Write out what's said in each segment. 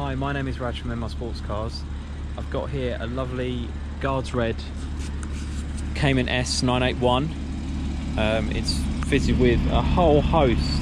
Hi, my name is Raj from MR Sports Cars. I've got here a lovely Guards Red Cayman S 981. It's fitted with a whole host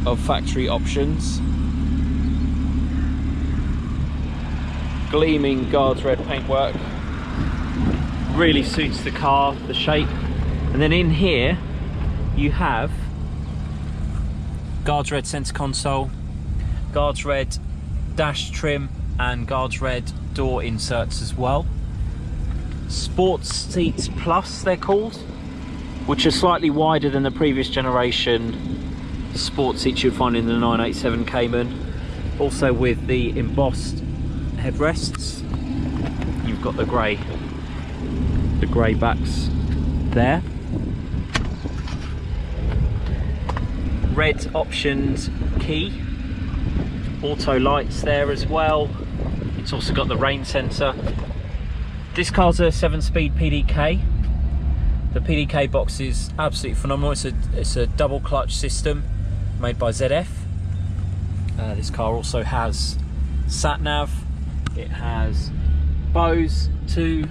of factory options. Gleaming Guards Red paintwork. Really suits the car, the shape. And then in here you have Guards Red center console, Guards Red dash trim and Guards Red door inserts as well. Sports seats plus they're called, which are slightly wider than the previous generation sports seats you'd find in the 987 Cayman. Also with the embossed headrests. You've got the grey backs there. Red optioned key, auto lights there as well. It's also got the rain sensor. This car's a 7-speed PDK. The PDK box is absolutely phenomenal. It's a double clutch system made by ZF. This car also has sat nav. It has Bose too.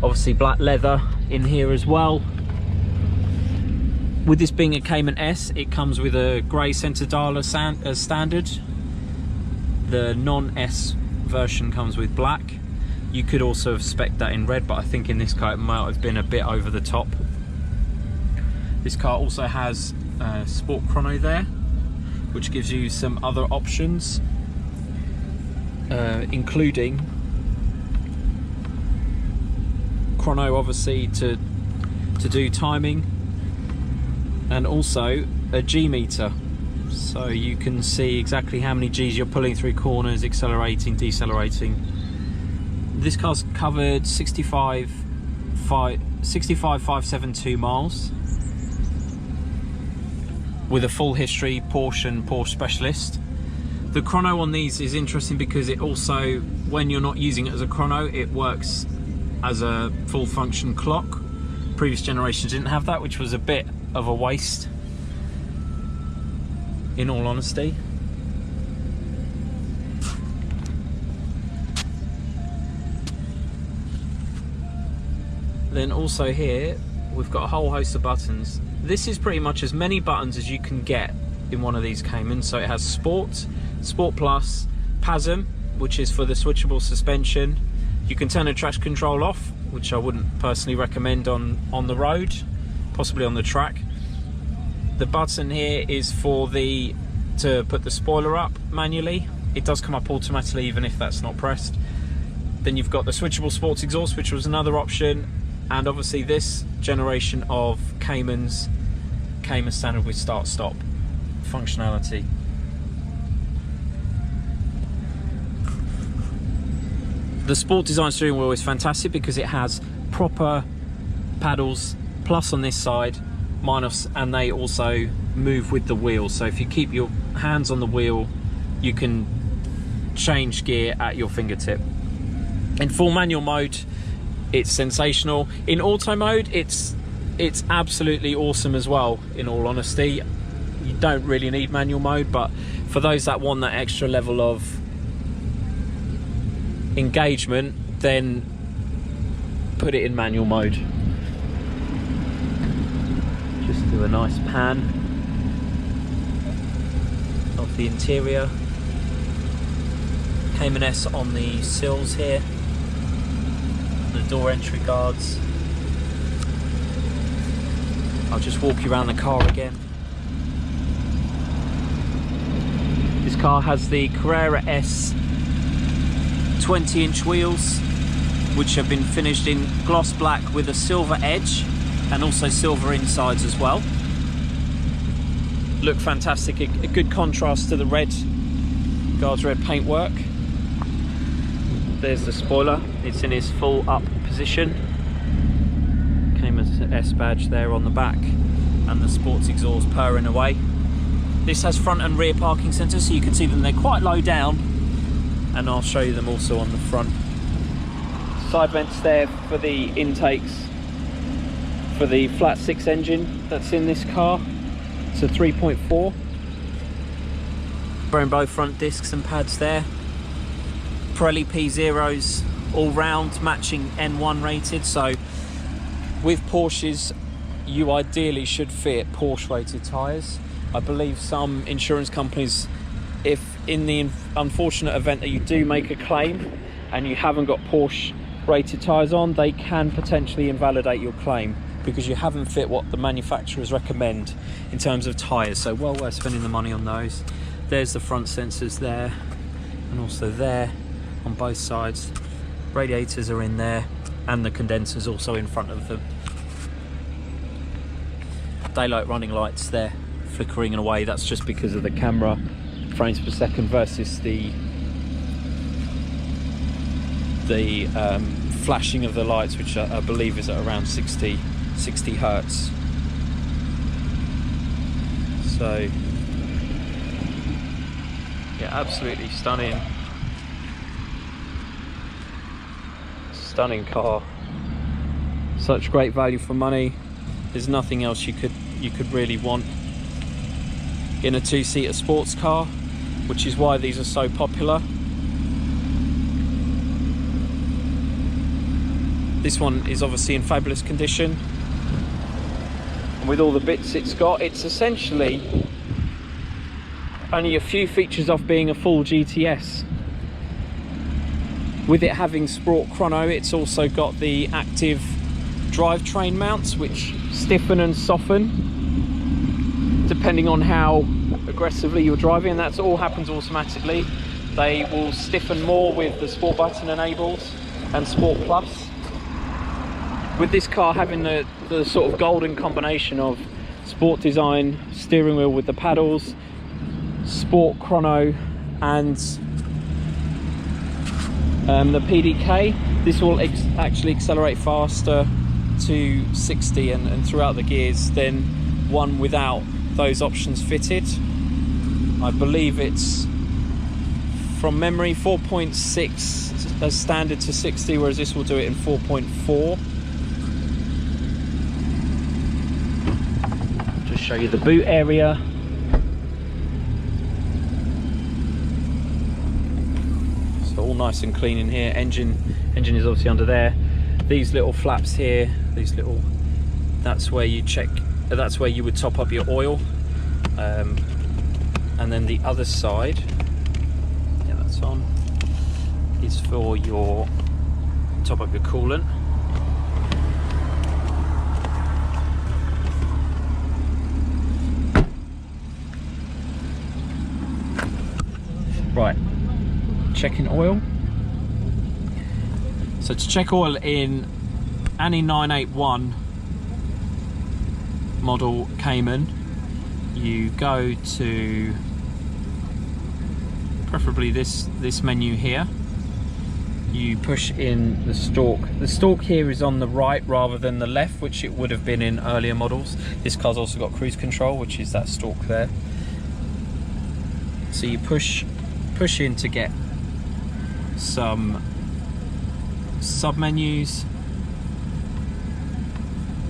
Obviously black leather in here as well. With this being a Cayman S, it comes with a grey centre dial as standard. The non-S version comes with black. You could also have spec'd that in red, but I think in this car it might have been a bit over the top. This car also has sport chrono there, which gives you some other options, including chrono obviously to do timing, and also a G meter, so you can see exactly how many G's you're pulling through corners, accelerating, decelerating. This car's covered 65,572 miles with a full history Porsche and Porsche specialist. The chrono on these is interesting because it also, when you're not using it as a chrono, it works as a full function clock. Previous generations didn't have that, which was a bit of a waste, in all honesty. Then also here we've got a whole host of buttons. This is pretty much as many buttons as you can get in one of these Caymans. So it has Sport, Sport Plus, PASM, which is for the switchable suspension. You can turn the traction control off, which I wouldn't personally recommend on the road, possibly on the track. The button here is for to put the spoiler up manually. It does come up automatically even if that's not pressed. Then you've got the switchable sports exhaust, which was another option, and obviously this generation of Cayman standard with start-stop functionality. The sport design steering wheel is fantastic because it has proper paddles, plus on this side, minus, and they also move with the wheel. So if you keep your hands on the wheel, you can change gear at your fingertip. In full manual mode, it's sensational. In auto mode, it's absolutely awesome as well, in all honesty. You don't really need manual mode, but for those that want that extra level of engagement, then put it in manual mode. Just do a nice pan of the interior. Cayman S on the sills here, the door entry guards. I'll just walk you around the car again. This car has the Carrera S 20-inch wheels, which have been finished in gloss black with a silver edge and also silver insides as well. Look fantastic, a good contrast to the red Guards Red paintwork. There's the spoiler, it's in its full up position. Cayman S badge there on the back, and the sports exhaust purring away. This has front and rear parking sensors, so you can see them, they're quite low down, and I'll show you them also on the front. Side vents there for the intakes for the flat 6 engine that's in this car. It's a 3.4. Wearing both front discs and pads there. Pirelli P0s all round, matching N1 rated. So with Porsches, you ideally should fit Porsche rated tyres. I believe some insurance companies, if in the unfortunate event that you do make a claim and you haven't got Porsche rated tyres on, they can potentially invalidate your claim because you haven't fit what the manufacturers recommend in terms of tyres. So well worth spending the money on those. There's the front sensors there, and also there on both sides. Radiators are in there, and the condensers also in front of them. Daylight running lights there, flickering away. That's just because of the camera frames per second versus the flashing of the lights, which I believe is at around 60 hertz. So yeah, absolutely stunning car. Such great value for money. There's nothing else you could really want in a two-seater sports car, which is why these are so popular. This one is obviously in fabulous condition, and with all the bits it's got, it's essentially only a few features off being a full GTS. With it having sport chrono, it's also got the active drivetrain mounts, which stiffen and soften depending on how aggressively you're driving, and that all happens automatically. They will stiffen more with the sport button enabled and sport plus. With this car having the sort of golden combination of sport design, steering wheel with the paddles, sport chrono, and the PDK, this will actually accelerate faster to 60 and throughout the gears than one without those options fitted. I believe it's, from memory, 4.6 as standard to 60, whereas this will do it in 4.4. Just show you the boot area. So all nice and clean in here. Engine is obviously under there. These little flaps here, that's where you check, that's where you would top up your oil. And then the other side, yeah, that's on, is for your top up your coolant. Right, checking oil. So to check oil in any 981 model Cayman, you go to preferably this menu here. You push in the stalk. The stalk here is on the right rather than the left, which it would have been in earlier models. This car's also got cruise control, which is that stalk there. So you push in to get some sub-menus,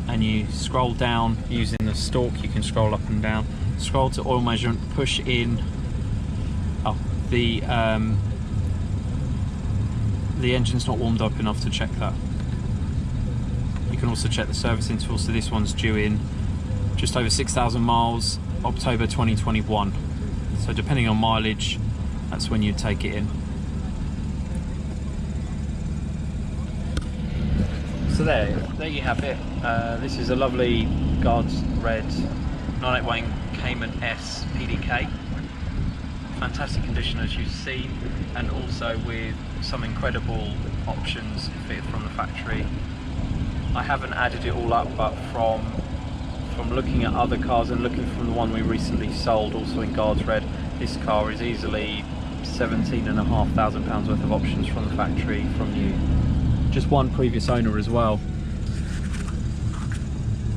and you scroll down using the stalk. You can scroll up and down. Scroll to oil measurement, push in. Oh, the engine's not warmed up enough to check that. You can also check the service interval. So this one's due in just over 6,000 miles, October 2021. So depending on mileage, that's when you take it in. So there you have it. This is a lovely Guards Red 981 Cayman S PDK. Fantastic condition as you've seen, and also with some incredible options fitted from the factory. I haven't added it all up, but from looking at other cars and looking from the one we recently sold, also in Guards Red, this car is easily £17,500 worth of options from the factory from new. Just one previous owner as well.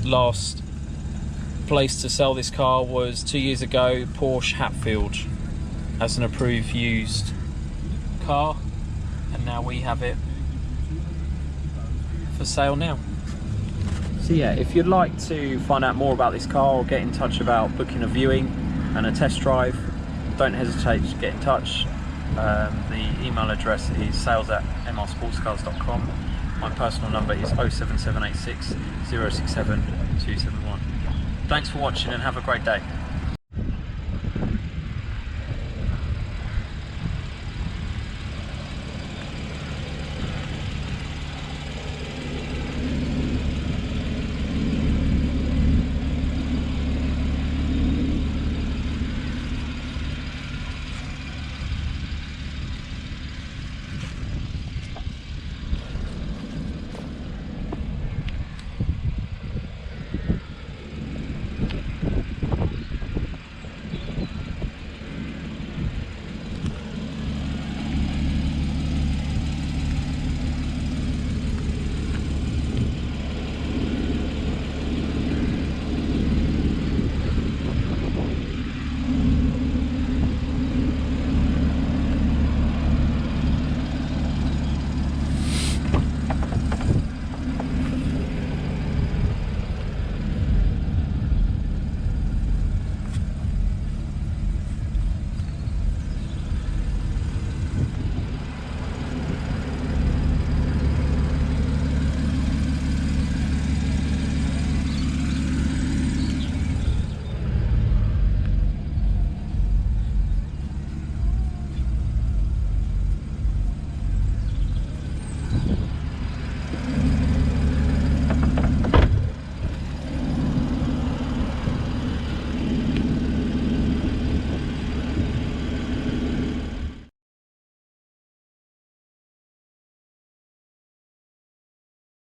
Last place to sell this car was 2 years ago, Porsche Hatfield, as an approved used car, and now we have it for sale now. So yeah, if you'd like to find out more about this car or get in touch about booking a viewing and a test drive, don't hesitate to get in touch. The email address is sales@mrsportscars.com. My personal number is 07786 067 271. Thanks for watching and have a great day.